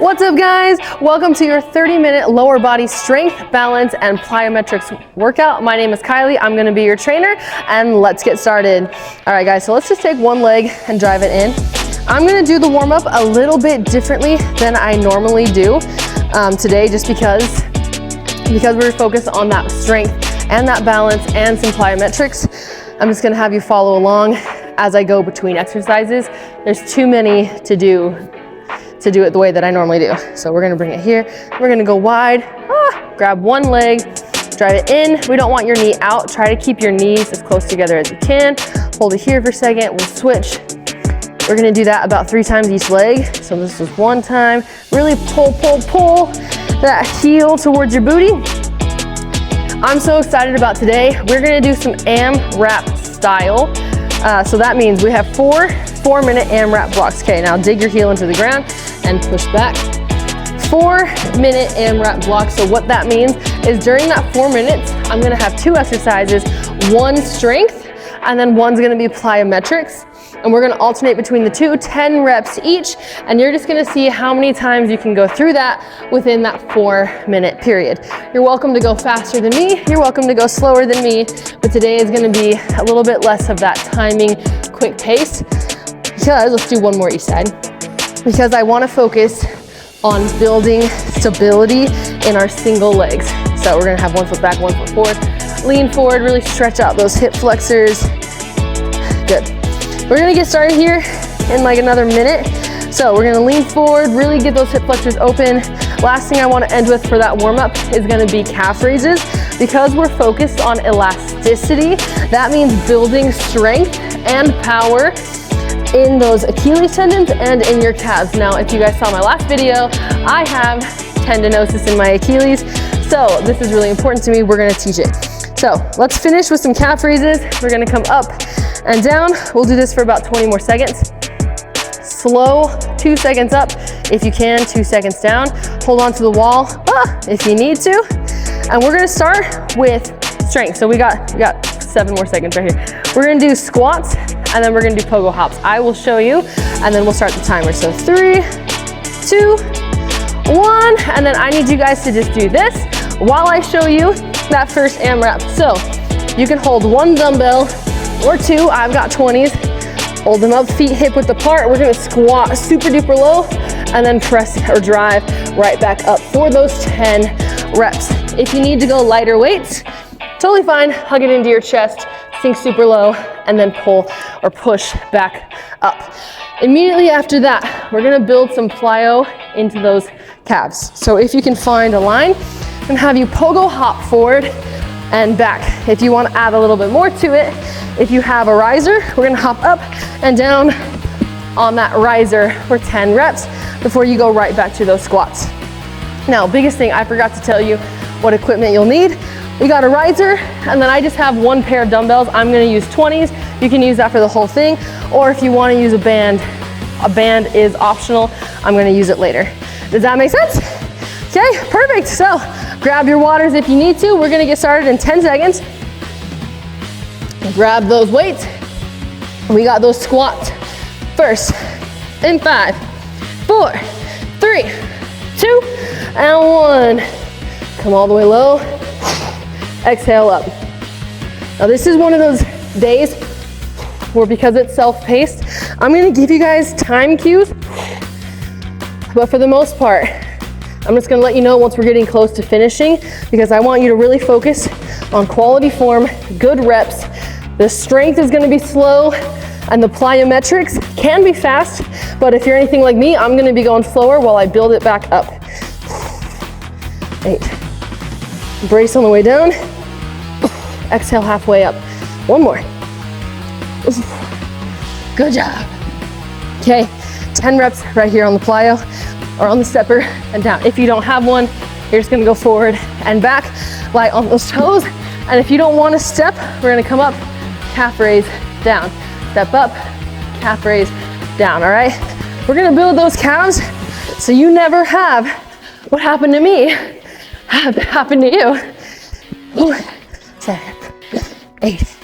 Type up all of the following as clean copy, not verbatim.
What's up, guys? Welcome to your 30-minute lower body strength, balance, and plyometrics workout. My name is Kylie. I'm going to be your trainer, and let's get started. All right, guys, so let's just take one leg and drive it in. I'm going to do the warm-up a little bit differently than I normally do today, just because we're focused on that strength and that balance and some plyometrics. I'm just going to have you follow along as I go between exercises. There's too many to do it the way that I normally do. So we're gonna bring it here. We're gonna go wide, grab one leg, drive it in. We don't want your knee out. Try to keep your knees as close together as you can. Hold it here for a second, we'll switch. We're gonna do that about 3 times each leg. So this is 1 time. Really pull that heel towards your booty. I'm so excited about today. We're gonna do some AMRAP style. So that means we have 4-minute AMRAP blocks. Okay, now dig your heel into the ground and push back. 4-minute AMRAP blocks. So what that means is during that 4 minutes, I'm gonna have 2 exercises, 1 strength, and then 1's gonna be plyometrics. And we're gonna alternate between the 2, 10 reps each, and you're just gonna see how many times you can go through that within that 4-minute period. You're welcome to go faster than me, you're welcome to go slower than me, but today is gonna be a little bit less of that timing, quick pace, because, let's do 1 more each side, because I wanna focus on building stability in our single legs. So we're gonna have 1 foot back, 1 foot forward, lean forward, really stretch out those hip flexors. Good. We're gonna get started here in like another minute. So we're gonna lean forward, really get those hip flexors open. Last thing I wanna end with for that warm up is gonna be calf raises. Because we're focused on elasticity, that means building strength and power in those Achilles tendons and in your calves. Now, if you guys saw my last video, I have tendinosis in my Achilles. So this is really important to me, we're gonna teach it. So let's finish with some calf raises. We're gonna come up and down. We'll do this for about 20 more seconds. Slow, 2 seconds up. If you can, 2 seconds down. Hold on to the wall if you need to. And we're gonna start with strength. So we got 7 more seconds right here. We're gonna do squats and then we're gonna do pogo hops. I will show you and then we'll start the timer. So 3, 2, 1. And then I need you guys to just do this while I show you that first AMRAP. So you can hold 1 dumbbell or 2, I've got 20s. Hold them up, feet hip width apart. We're gonna squat super duper low and then press or drive right back up for those 10 reps. If you need to go lighter weights, totally fine. Hug it into your chest, sink super low, and then pull or push back up. Immediately after that, we're gonna build some plyo into those calves. So if you can find a line, I'm gonna have you pogo hop forward and back. If you want to add a little bit more to it, if you have a riser, we're gonna hop up and down on that riser for 10 reps before you go right back to those squats. Now, biggest thing, I forgot to tell you what equipment you'll need. We got a riser, and then I just have 1 pair of dumbbells. I'm gonna use 20s. You can use that for the whole thing, or if you wanna use a band is optional. I'm gonna use it later. Does that make sense? Okay, perfect. So grab your waters if you need to. We're gonna get started in 10 seconds. Grab those weights. We got those squats first in 5, 4, 3, 2, and 1. Come all the way low. Exhale up. Now this is one of those days where, because it's self-paced, I'm gonna give you guys time cues, but for the most part, I'm just gonna let you know once we're getting close to finishing, because I want you to really focus on quality form, good reps. The strength is gonna be slow, and the plyometrics can be fast, but if you're anything like me, I'm gonna be going slower while I build it back up. 8. Brace on the way down. Exhale halfway up. 1 more. Good job. Okay, 10 reps right here on the plyo or on the stepper and down. If you don't have one, you're just gonna go forward and back, light on those toes. And if you don't want to step, we're gonna come up, calf raise, down. Step up, calf raise, down, all right? We're gonna build those calves so you never have what happened to me happen to you. 7, 8,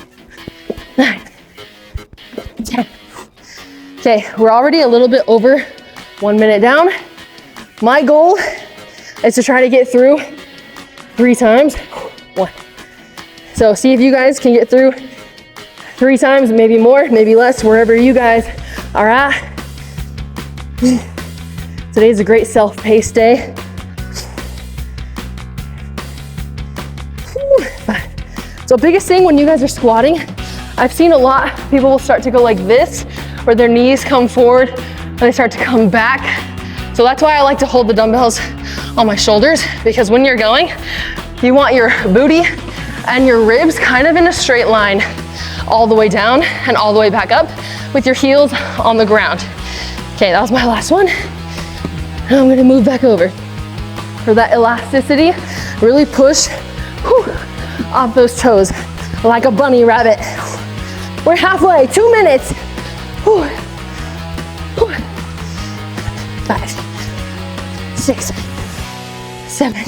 9, 10. Okay, we're already a little bit over 1 minute down. My goal is to try to get through 3 times. 1. So see if you guys can get through 3 times, maybe more, maybe less, wherever you guys are at. Today's a great self-paced day. 5. So biggest thing when you guys are squatting, I've seen a lot, people will start to go like this, where their knees come forward and they start to come back. So that's why I like to hold the dumbbells on my shoulders, because when you're going, you want your booty and your ribs kind of in a straight line all the way down and all the way back up with your heels on the ground. Okay, that was my last one. And I'm gonna move back over. For that elasticity, really push off those toes like a bunny rabbit. We're halfway, 2 minutes. 5, 6, 7.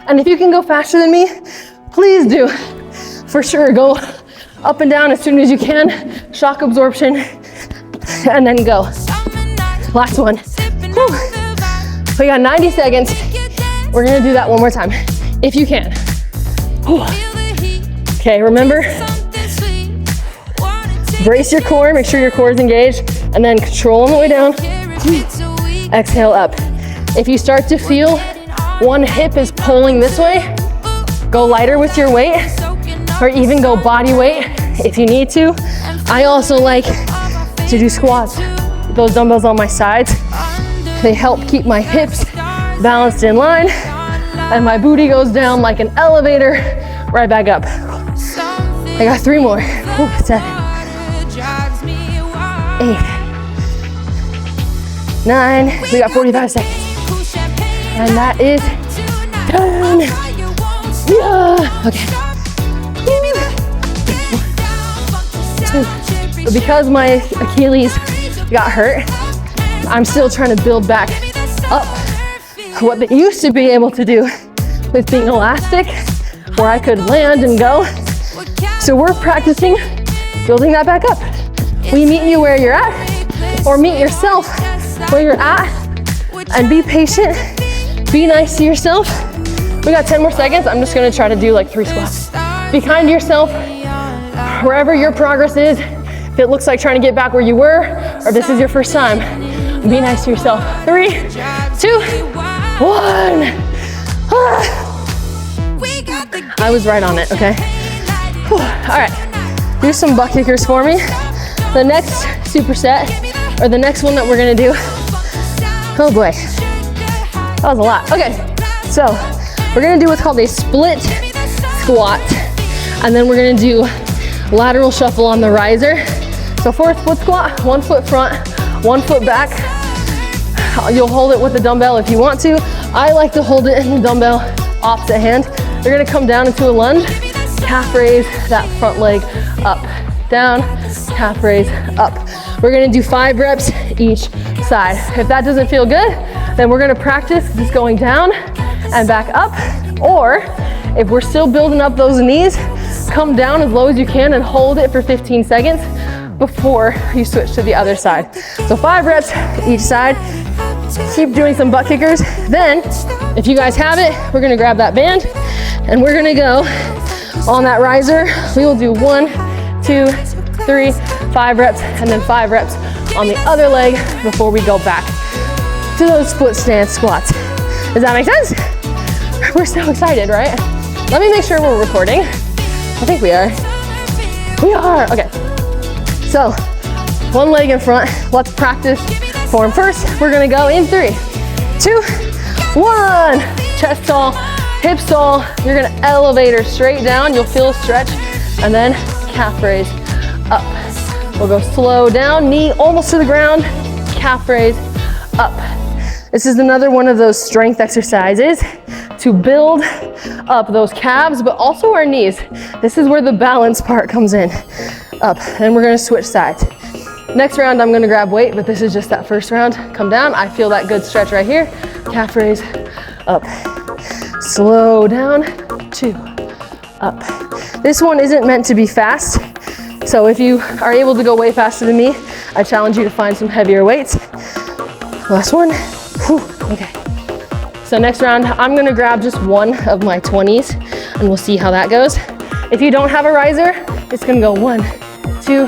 And if you can go faster than me, please do. For sure, go up and down as soon as you can. Shock absorption, and then go. Last one. We got 90 seconds. We're gonna do that one more time, if you can. Okay, remember, brace your core, make sure your core is engaged, and then control on the way down. Exhale up. If you start to feel one hip is pulling this way, go lighter with your weight, or even go body weight if you need to. I also like to do squats with those dumbbells on my sides. They help keep my hips balanced in line, and my booty goes down like an elevator, right back up. I got 3 more. 7, 8, 9. We got 45 seconds. And that is done. Yeah. Okay. 2. But because my Achilles got hurt, I'm still trying to build back up what they used to be able to do with being elastic, where I could land and go. So we're practicing building that back up. We meet you where you're at, or meet yourself where you're at, and be patient, be nice to yourself. We got 10 more seconds. I'm just gonna try to do like 3 squats. Be kind to yourself, wherever your progress is. If it looks like trying to get back where you were, or if this is your first time, be nice to yourself. 3, 2, 1. I was right on it, okay? All right, do some butt kickers for me. The next superset, or the next one that we're gonna do, oh boy, that was a lot. Okay, so we're gonna do what's called a split squat, and then we're gonna do lateral shuffle on the riser. So for a split squat, 1 foot front, 1 foot back. You'll hold it with the dumbbell if you want to. I like to hold it in the dumbbell opposite hand. You're gonna come down into a lunge, calf raise that front leg up, down, calf raise up. We're gonna do 5 reps each side. If that doesn't feel good, then we're gonna practice just going down and back up. Or if we're still building up those knees, come down as low as you can and hold it for 15 seconds before you switch to the other side. So 5 reps each side. Keep doing some butt kickers. Then, if you guys have it, we're gonna grab that band and we're gonna go on that riser. We will do 1, 2, 3, 5 reps, and then 5 reps on the other leg before we go back to those split stance squats. Does that make sense? We're so excited, right? Let me make sure we're recording. I think we are. We are, okay. So, 1 leg in front. Let's practice form first. We're gonna go in 3, 2, 1. Chest tall, hips tall. You're gonna elevate her straight down. You'll feel a stretch, and then calf raise up. We'll go slow down, knee almost to the ground, calf raise up. This is another one of those strength exercises to build up those calves, but also our knees. This is where the balance part comes in. Up, and we're gonna switch sides. Next round, I'm gonna grab weight, but this is just that first round. Come down, I feel that good stretch right here. Calf raise, up. Slow down, 2, up. This one isn't meant to be fast, so if you are able to go way faster than me, I challenge you to find some heavier weights. Last one, Whew. Okay. So next round, I'm gonna grab just one of my 20s and we'll see how that goes. If you don't have a riser, it's gonna go 1, 2,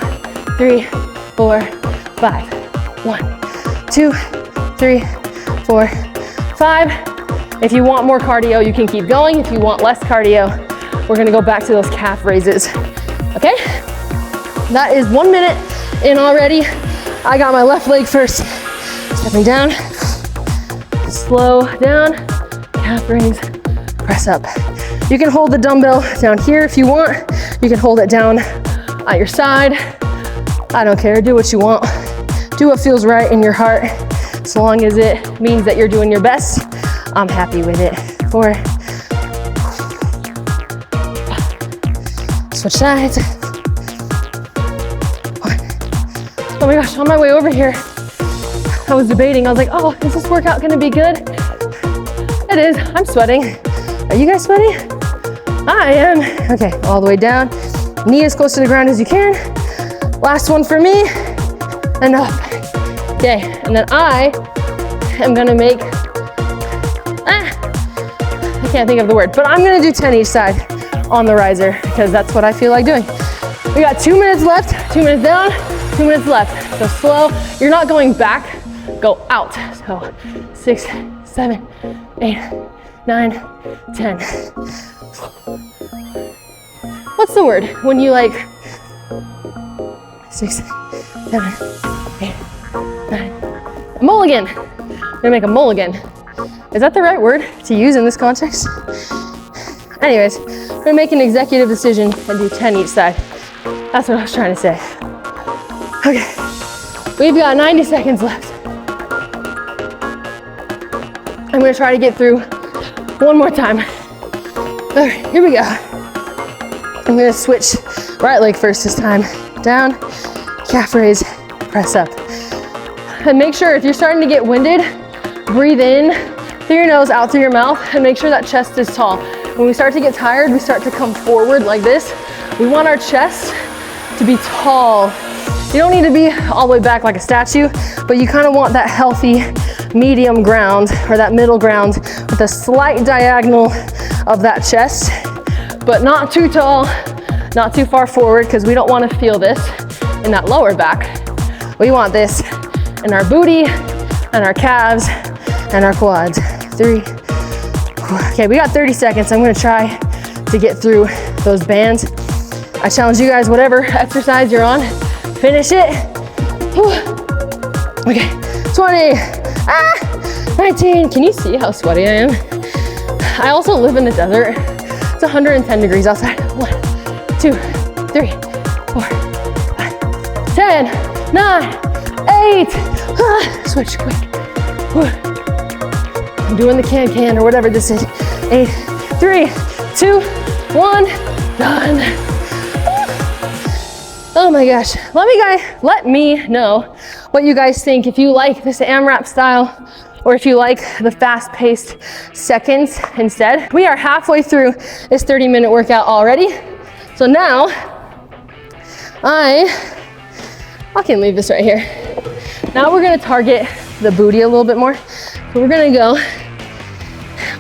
3, 4, 5. 1, 2, 3, 4, 5. If you want more cardio, you can keep going. If you want less cardio, we're gonna go back to those calf raises. Okay? That is 1 minute in already. I got my left leg first. Stepping down, slow down, calf raise, press up. You can hold the dumbbell down here if you want. You can hold it down at your side. I don't care, do what you want. Do what feels right in your heart. As long as it means that you're doing your best, I'm happy with it. 4. Switch sides. 1. Oh my gosh, on my way over here, I was debating. I was like, oh, is this workout gonna be good? It is. I'm sweating. Are you guys sweating? I am. Okay, all the way down. Knee as close to the ground as you can. Last one for me. And up. Okay, and then I am gonna make, I can't think of the word, but I'm gonna do 10 each side on the riser because that's what I feel like doing. We got 2 minutes left, 2 minutes down, 2 minutes left. So slow, you're not going back, go out. So 6, 7, 8, 9, 10. What's the word when you like 6, 7, 8, 9. A mulligan. I'm gonna make a mulligan. Is that the right word to use in this context? Anyways, I'm gonna make an executive decision and do 10 each side. That's what I was trying to say. Okay, we've got 90 seconds left. I'm gonna try to get through one more time. All right, here we go. I'm gonna switch right leg first this time. Down, calf raise, press up. And make sure if you're starting to get winded, breathe in through your nose, out through your mouth, and make sure that chest is tall. When we start to get tired, we start to come forward like this. We want our chest to be tall. You don't need to be all the way back like a statue, but you kind of want that healthy medium ground or that middle ground with a slight diagonal of that chest, but not too tall, not too far forward, because we don't want to feel this in that lower back. We want this in our booty and our calves and our quads. 3. Okay, we got 30 seconds. I'm gonna try to get through those bands. I challenge you guys, whatever exercise you're on, finish it. Okay, 20, 19. Can you see how sweaty I am? I also live in the desert. It's 110 degrees outside. 1, 2, 3, 4, 5, 10, 9, 8. Switch quick. I'm doing the can or whatever this is. 8, 3, 2, 1, done. Oh my gosh, let me know what you guys think. If you like this AMRAP style, or if you like the fast-paced seconds instead. We are halfway through this 30-minute workout already. So now, I can leave this right here. Now we're gonna target the booty a little bit more. So we're gonna go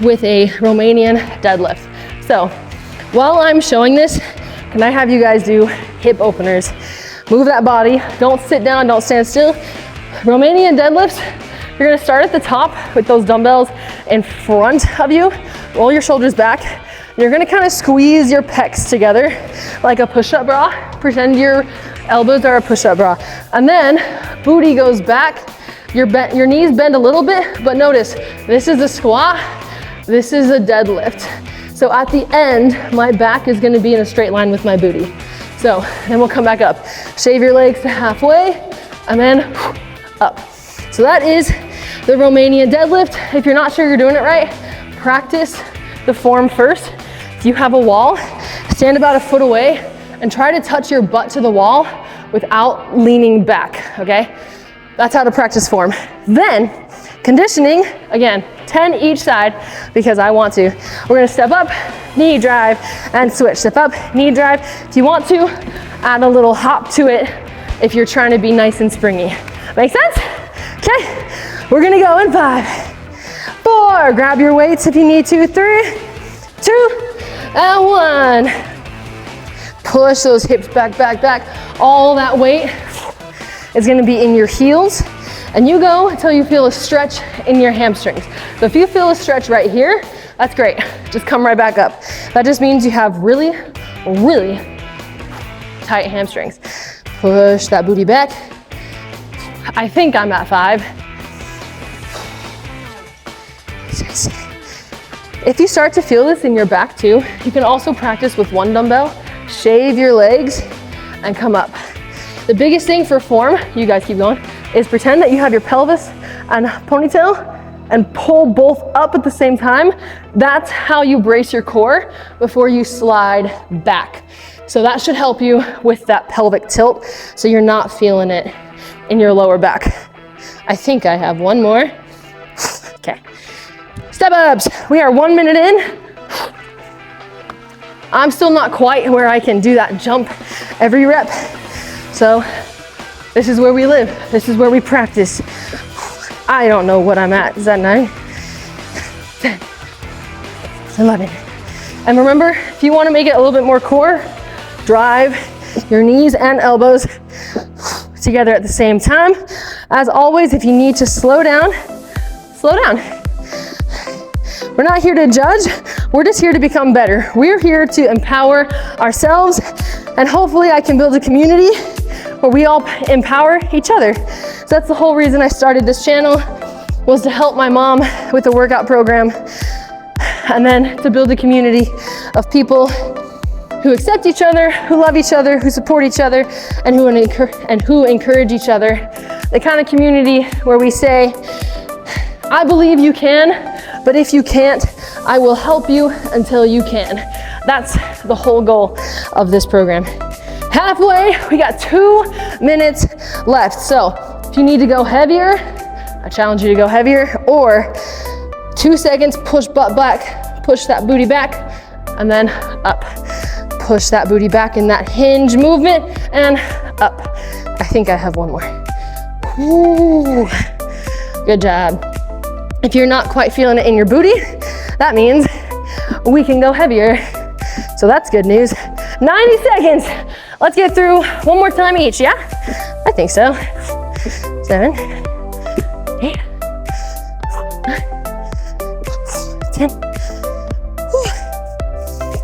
with a Romanian deadlift. So while I'm showing this, can I have you guys do hip openers? Move that body, don't sit down, don't stand still. Romanian deadlifts, you're gonna start at the top with those dumbbells in front of you. Roll your shoulders back. You're gonna kind of squeeze your pecs together like a push-up bra. Pretend your elbows are a push-up bra. And then booty goes back. Your knees bend a little bit, but notice, this is a squat, this is a deadlift. So at the end, my back is gonna be in a straight line with my booty. So then we'll come back up. Shave your legs to halfway, and then up. So that is the Romanian deadlift. If you're not sure you're doing it right, practice the form first. If you have a wall, stand about a foot away and try to touch your butt to the wall without leaning back, okay? That's how to practice form. Then, conditioning, again, 10 each side because I want to. We're gonna step up, knee drive, and switch. Step up, knee drive. If you want to, add a little hop to it if you're trying to be nice and springy. Make sense? Okay, We're gonna go in 5, 4, grab your weights if you need to, 3, 2, and 1. Push those hips back, back, back. All that weight is gonna be in your heels, and you go until you feel a stretch in your hamstrings. So if you feel a stretch right here, that's great. Just come right back up. That just means you have really, really tight hamstrings. Push that booty back. I think I'm at 5. 6. If you start to feel this in your back too, you can also practice with one dumbbell, shave your legs, and come up. The biggest thing for form, you guys keep going, is pretend that you have your pelvis and ponytail and pull both up at the same time. That's how you brace your core before you slide back. So that should help you with that pelvic tilt so you're not feeling it in your lower back. I think I have one more. Okay. Step ups. We are 1 minute in. I'm still not quite where I can do that jump every rep. So this is where we live. This is where we practice. I don't know what I'm at. Is that 9? 10, 11. And remember, if you want to make it a little bit more core, drive your knees and elbows together at the same time. As always, if you need to slow down, slow down. We're not here to judge. We're just here to become better. We're here to empower ourselves, and hopefully I can build a community where we all empower each other. So that's the whole reason I started this channel, was to help my mom with the workout program, and then to build a community of people who accept each other, who love each other, who support each other, and who encourage each other. The kind of community where we say, I believe you can, but if you can't, I will help you until you can. That's the whole goal of this program. Halfway, we got 2 minutes left. So if you need to go heavier, I challenge you to go heavier, or 2 seconds, push butt back, push that booty back, and then up. Push that booty back in that hinge movement, and up. I think I have one more. Ooh, good job. If you're not quite feeling it in your booty, that means we can go heavier. So that's good news. 90 seconds. Let's get through one more time each, yeah? I think so. 7, 8, 10.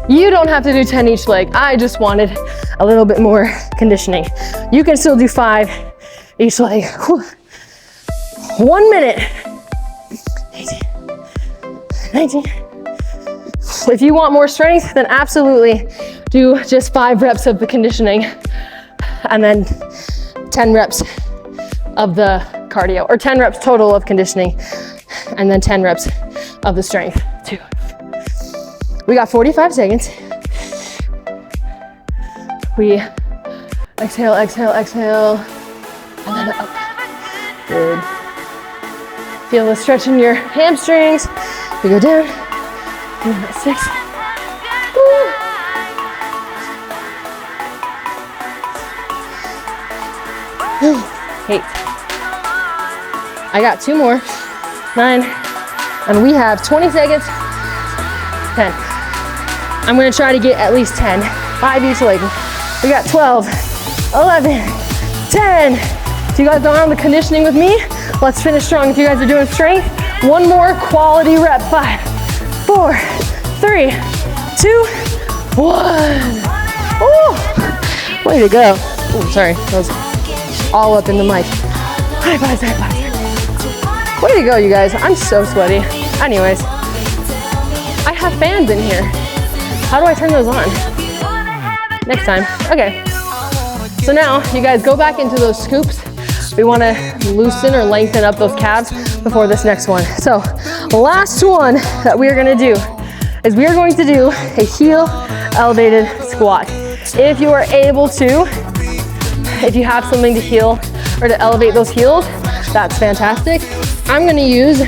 You don't have to do 10 each leg. I just wanted a little bit more conditioning. You can still do 5 each leg. 1 minute. 18, 19. If you want more strength, then absolutely do just 5 reps of the conditioning, and then 10 reps of the cardio, or 10 reps total of conditioning, and then 10 reps of the strength too. We got 45 seconds. We exhale, exhale, exhale, and then up. Good. Feel the stretch in your hamstrings. We go down. 6. Woo. 8. I got 2 more. 9. And we have 20 seconds. 10. I'm gonna try to get at least 10. 5 each leg. We got 12, 11, 10. If you guys don't have the conditioning with me, let's finish strong. If you guys are doing strength, 1 more quality rep. 5, 4, 3, 2, 1. Ooh, way to go. Ooh, sorry, that was all up in the mic. High fives, high fives. Way to go, you guys. I'm so sweaty. Anyways, I have fans in here. How do I turn those on? Next time. Okay. So now you guys go back into those scoops. We want to loosen or lengthen up those calves before this next one. So last one that we are going to do is we are going to do a heel elevated squat. If you are able to, if you have something to heel or to elevate those heels, that's fantastic. I'm going to use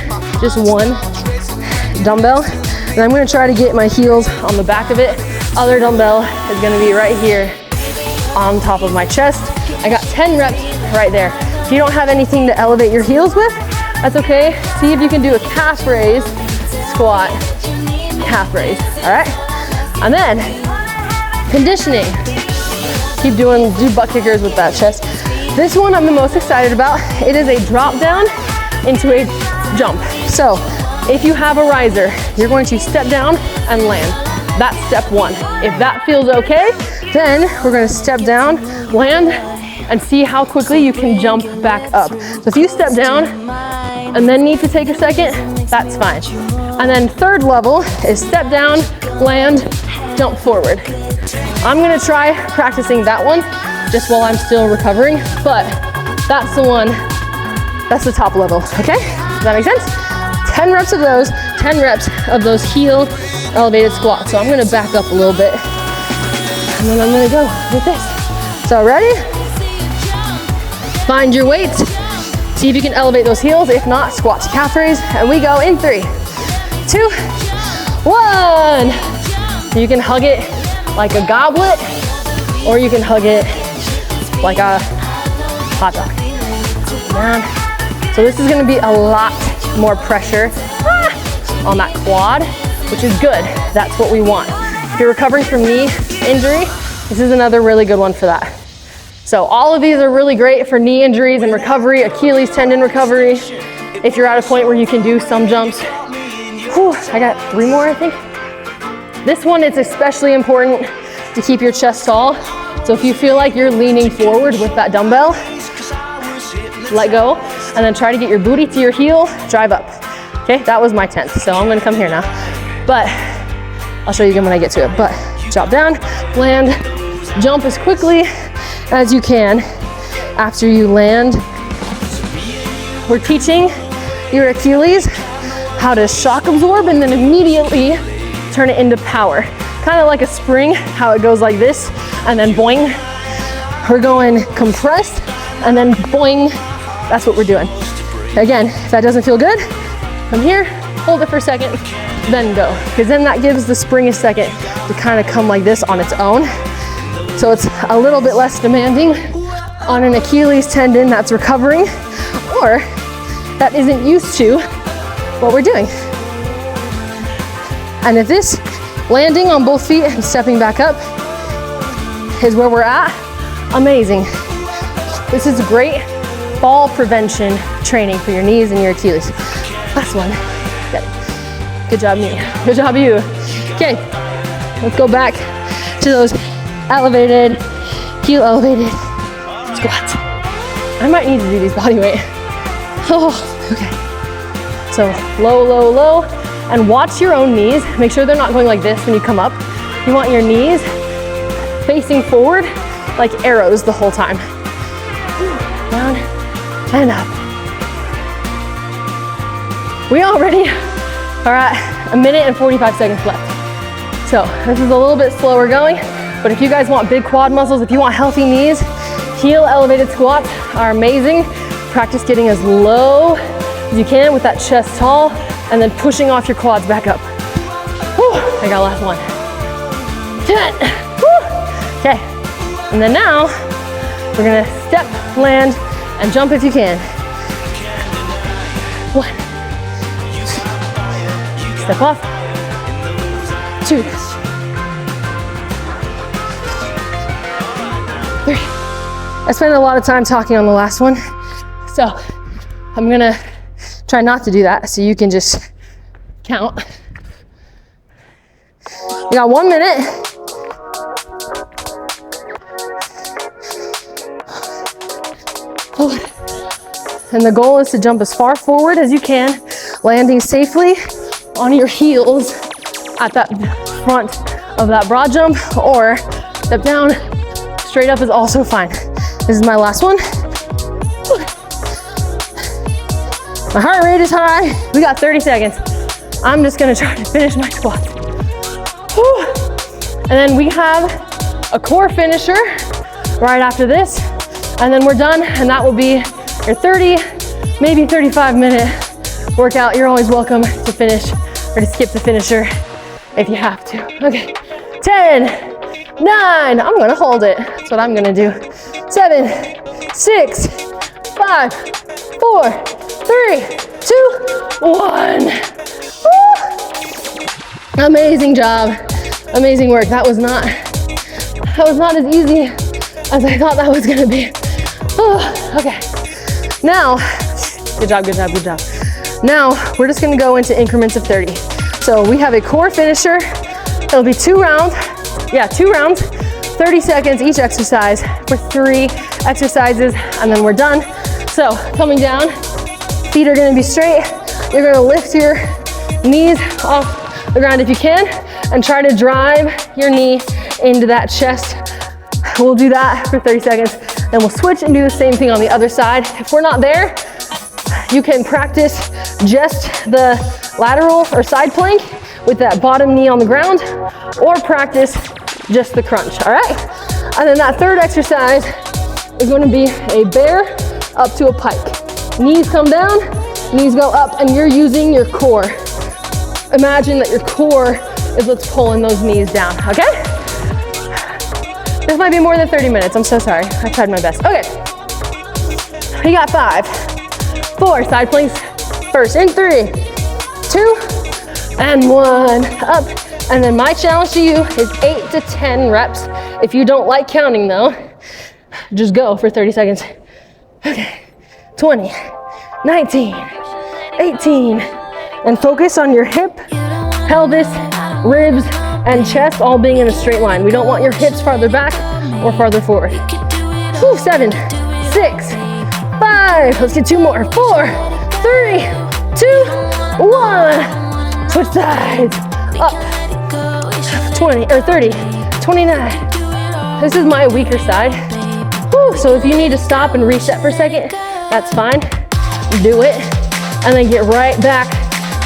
just 1 dumbbell, and I'm going to try to get my heels on the back of it. Other dumbbell is going to be right here on top of my chest. I got 10 reps right there. If you don't have anything to elevate your heels with, That's okay. See if you can do a calf raise, squat, calf raise, all right? And then conditioning. Keep do butt kickers with that chest. This one I'm the most excited about. It is a drop down into a jump. So if you have a riser, you're going to step down and land. That's step one. If that feels okay, then we're gonna step down, land, and see how quickly you can jump back up. So if you step down and then need to take a second, that's fine. And then third level is step down, land, jump forward. I'm gonna try practicing that one just while I'm still recovering, but that's the one, that's the top level, okay? Does that make sense? 10 reps of those, 10 reps of those heel elevated squats. So I'm gonna back up a little bit and then I'm gonna go with this. So ready? Find your weight. See if you can elevate those heels. If not, squat to calf raise. And we go in 3, 2, 1. You can hug it like a goblet, or you can hug it like a hot dog. Man. So this is gonna be a lot more pressure on that quad, which is good. That's what we want. If you're recovering from knee injury, this is another really good one for that. So all of these are really great for knee injuries and recovery, Achilles tendon recovery. If you're at a point where you can do some jumps. Whew, I got 3 more, I think. This one is especially important to keep your chest tall. So if you feel like you're leaning forward with that dumbbell, let go, and then try to get your booty to your heel, drive up. Okay, that was my 10th, so I'm gonna come here now. But I'll show you again when I get to it. But drop down, land, jump as quickly as you can after you land. We're teaching your Achilles how to shock absorb and then immediately turn it into power. Kind of like a spring, how it goes like this, and then boing. We're going compressed, and then boing. That's what we're doing. Again, if that doesn't feel good, come here, hold it for a second, then go. Because then that gives the spring a second to kind of come like this on its own. So it's a little bit less demanding on an Achilles tendon that's recovering or that isn't used to what we're doing. And if this landing on both feet and stepping back up is where we're at, amazing. This is great fall prevention training for your knees and your Achilles. Last one. Good job, me. Good job, you. Okay, let's go back to those elevated, heel elevated squats. I might need to do these body weight. Oh, okay. So low, low, low, and watch your own knees. Make sure they're not going like this when you come up. You want your knees facing forward like arrows the whole time. Down and up. We all ready? All right, 1 minute and 45 seconds left. So this is a little bit slower going, but if you guys want big quad muscles, if you want healthy knees, heel elevated squats are amazing. Practice getting as low as you can with that chest tall and then pushing off your quads back up. Whew, I got last one. 10. Whew. Okay, and then now we're gonna step, land, and jump if you can. 1. Step off. 2. 3. I spent a lot of time talking on the last one, so I'm gonna try not to do that so you can just count. You got 1 minute. And the goal is to jump as far forward as you can, landing safely on your heels at that front of that broad jump, or step down, straight up is also fine. This is my last one. My heart rate is high. We got 30 seconds. I'm just gonna try to finish my squats. Whew. And then we have a core finisher right after this, and then we're done, and that will be your 30, maybe 35-minute workout. You're always welcome to finish or to skip the finisher if you have to. Okay, 10, 9, I'm gonna hold it. That's what I'm gonna do. 7, 6, 5, 4, 3, 2, 1. Woo. Amazing job. Amazing work. That was not as easy as I thought that was gonna be. Oh, okay. Now, good job, good job, good job. Now, we're just gonna go into increments of 30. So we have a core finisher. It'll be 2 rounds. Yeah, 2 rounds, 30 seconds each exercise for 3 exercises, and then we're done. So coming down, feet are gonna be straight. You're gonna lift your knees off the ground if you can, and try to drive your knee into that chest. We'll do that for 30 seconds. Then we'll switch and do the same thing on the other side. If we're not there, you can practice just the lateral or side plank with that bottom knee on the ground, or practice just the crunch, all right? And then that third exercise is gonna be a bear up to a pike. Knees come down, knees go up, and you're using your core. Imagine that your core is what's pulling those knees down, okay? This might be more than 30 minutes, I'm so sorry. I tried my best. Okay, we got 5, 4, side planks first in 3, 2, and 1, up. And then my challenge to you is 8 to 10 reps. If you don't like counting though, just go for 30 seconds. Okay, 20, 19, 18, and focus on your hip, pelvis, ribs, and chest all being in a straight line. We don't want your hips farther back or farther forward. Woo, 7, 6, 5, let's get 2 more. 4, 3, 2, 1. Switch sides, up. 20 or 30, 29. This is my weaker side. Woo, so if you need to stop and reset for a second, that's fine. Do it, and then get right back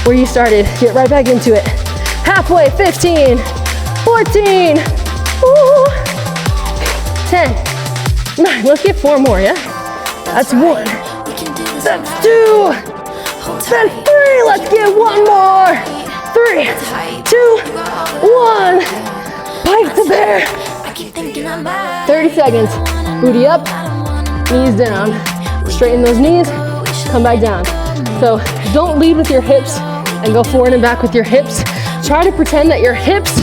where you started. Get right back into it. Halfway, 15, 14, woo, 10, 9. Let's get 4 more, yeah? That's 1, that's 2, that's 3. Let's get 1 more. 3, 2, 1. Pike the bear. 30 seconds. Booty up, knees down. Straighten those knees, come back down. So don't lead with your hips and go forward and back with your hips. Try to pretend that your hips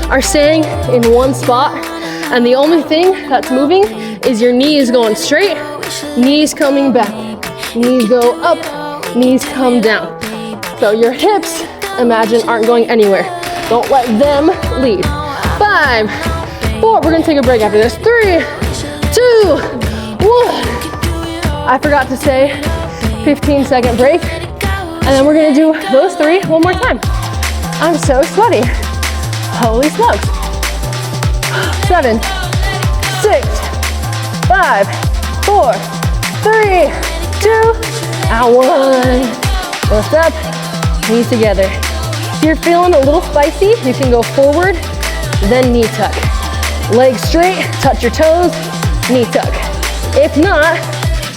are staying in one spot, and the only thing that's moving is your knees going straight, knees coming back. Knees go up, knees come down. So your hips, imagine, aren't going anywhere. Don't let them lead. 5, 4, we're gonna take a break after this. 3, 2, 1. I forgot to say 15-second break, and then we're gonna do those 3 one more time. I'm so sweaty. Holy smokes. 7, 6, 5, 4, 3, 2, and 1. Lift up, knees together. If you're feeling a little spicy, you can go forward, then knee tuck. Legs straight, touch your toes, knee tuck. If not,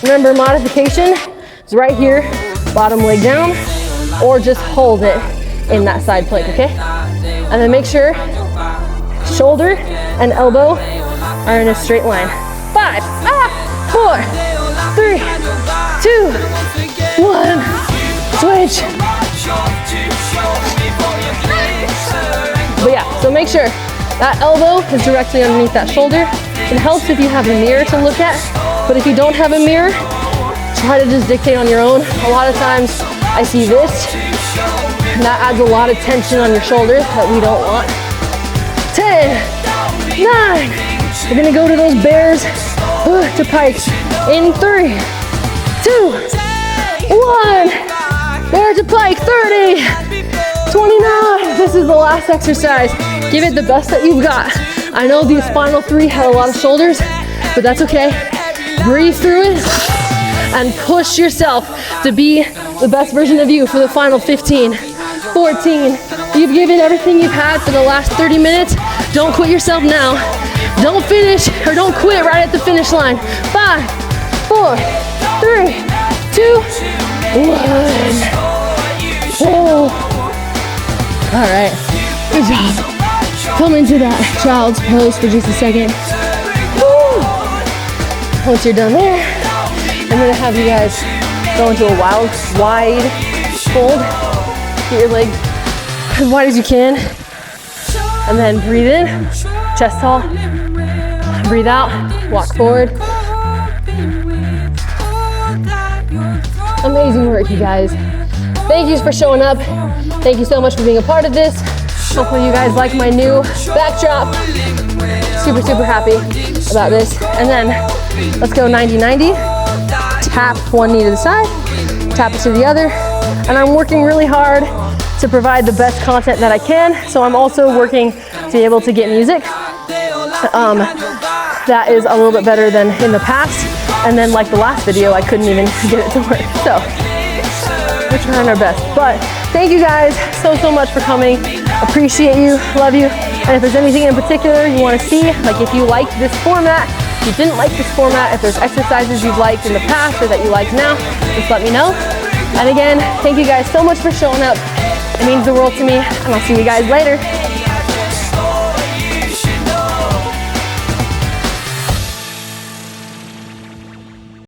remember modification is right here, bottom leg down, or just hold it in that side plank, okay? And then make sure shoulder and elbow are in a straight line. 5, 4, 3, 2, 1. Switch. But yeah, so make sure that elbow is directly underneath that shoulder. It helps if you have a mirror to look at, but if you don't have a mirror, try to just dictate on your own. A lot of times I see this, and that adds a lot of tension on your shoulders that we don't want. 10, 9, we're gonna go to those bears to pikes in 3, 2, 1. Bear to pike, 30, 29. This is the last exercise. Give it the best that you've got. I know these final 3 had a lot of shoulders, but that's okay. Breathe through it and push yourself to be the best version of you for the final 15, 14. You've given everything you've had for the last 30 minutes. Don't quit yourself now. Don't finish or don't quit right at the finish line. 5, 4, 3, 2, 1. Oh. All right, good job. Come into that child's pose for just a second. Woo. Once you're done there, I'm gonna have you guys Go into a wide fold. Get your leg as wide as you can. And then breathe in, chest tall. Breathe out, walk forward. Amazing work, you guys. Thank you for showing up. Thank you so much for being a part of this. Hopefully you guys like my new backdrop. Super, super happy about this. And then let's go 90-90. Tap one knee to the side, tap it to the other. And I'm working really hard to provide the best content that I can. So I'm also working to be able to get music that is a little bit better than in the past. And then like the last video, I couldn't even get it to work. So we're trying our best. But thank you guys so much for coming. Appreciate you, love you. And if there's anything in particular you want to see, like if you liked this format, if you didn't like this format, if there's exercises you've liked in the past or that you like now, just let me know. And again, thank you guys so much for showing up. It means the world to me, and I'll see you guys later.